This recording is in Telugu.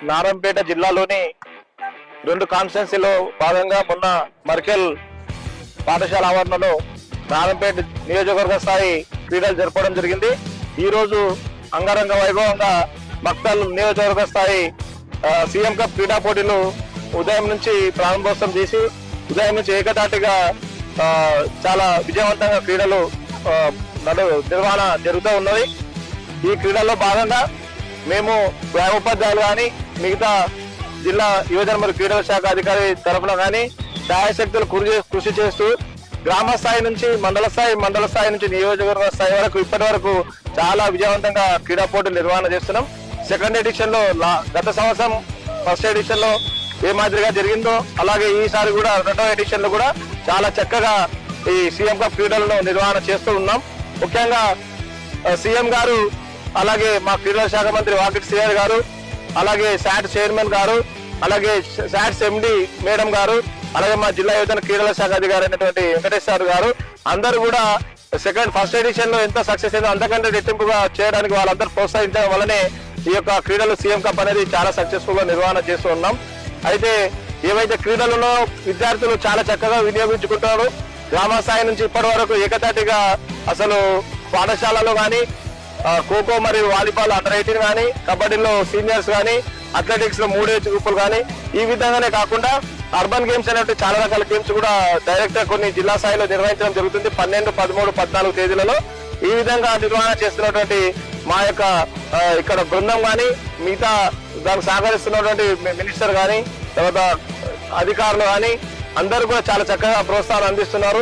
నారాయణపేట జిల్లాలోని 2 కాన్స్టిట్యున్సీలో భాగంగా మొన్న మర్కెల్ పాఠశాల ఆవరణలో నారాయణపేట నియోజకవర్గ స్థాయి క్రీడలు జరపడం జరిగింది. ఈ రోజు అంగరంగ వైభవంగా మక్తల్ నియోజకవర్గ స్థాయి సీఎం కప్ క్రీడా పోటీలు ఉదయం నుంచి ప్రారంభోత్సవం చేసి ఉదయం నుంచి ఏకతాటిగా చాలా విజయవంతంగా క్రీడలు నిర్వహణ జరుగుతూ ఉన్నది. ఈ క్రీడల్లో భాగంగా మేము వ్యాయామోపాధ్యాయులు కానీ మిగతా జిల్లా యువజన మరియు క్రీడల శాఖ అధికారి తరఫున కానీ శాయశక్తులు కృషి చేస్తూ గ్రామ స్థాయి నుంచి మండల స్థాయి నుంచి నియోజకవర్గ స్థాయి వరకు ఇప్పటి వరకు చాలా విజయవంతంగా క్రీడా పోటీలు నిర్వహణ చేస్తున్నాం. సెకండ్ ఎడిషన్ లో గత సంవత్సరం ఫస్ట్ ఎడిషన్ లో ఏ మాదిరిగా జరిగిందో అలాగే ఈసారి కూడా రెండవ ఎడిషన్ లో కూడా చాలా చక్కగా ఈ సీఎం కప్ క్రీడలను నిర్వహణ చేస్తూ ఉన్నాం. ముఖ్యంగా సీఎం గారు అలాగే మా క్రీడల శాఖ మంత్రి వాకిటి శ్రీహరి గారు అలాగే శాట్ చైర్మన్ గారు అలాగే శాట్స్ ఎండి మేడం గారు అలాగే మా జిల్లా యువజన క్రీడల శాఖ అధికారి అయినటువంటి వెంకటేశ్వర గారు అందరూ కూడా ఫస్ట్ ఎడిషన్ లో ఎంత సక్సెస్ అయిందో అంతకంటే రెట్టింపుగా చేయడానికి వాళ్ళందరూ ప్రోత్సహించడం వల్లనే ఈ యొక్క క్రీడలు సీఎం కప్ అనేది చాలా సక్సెస్ఫుల్ గా నిర్వహణ చేస్తూ ఉన్నాం. అయితే ఏవైతే క్రీడలలో విద్యార్థులు చాలా చక్కగా వినియోగించుకుంటున్నారు. గ్రామ స్థాయి నుంచి ఇప్పటి వరకు ఏకతాటిగా అసలు పాఠశాలలో కానీ ఖోఖో మరియు వాలీబాల్ అండర్ 18 కానీ కబడ్డీలో సీనియర్స్ కానీ అథ్లెటిక్స్ లో 3 ఏజ్ గ్రూపులు కానీ ఈ విధంగానే కాకుండా అర్బన్ గేమ్స్ అనేవి చాలా రకాల గేమ్స్ కూడా డైరెక్ట్ గా కొన్ని జిల్లా స్థాయిలో నిర్వహించడం జరుగుతుంది 12, 13, 14 తేదీలలో. ఈ విధంగా నిర్వహణ చేస్తున్నటువంటి మా యొక్క ఇక్కడ బృందం కానీ మిగతా దానికి సహకరిస్తున్నటువంటి మినిస్టర్ కానీ తర్వాత అధికారులు కానీ అందరూ కూడా చాలా చక్కగా ప్రోత్సాహం అందిస్తున్నారు.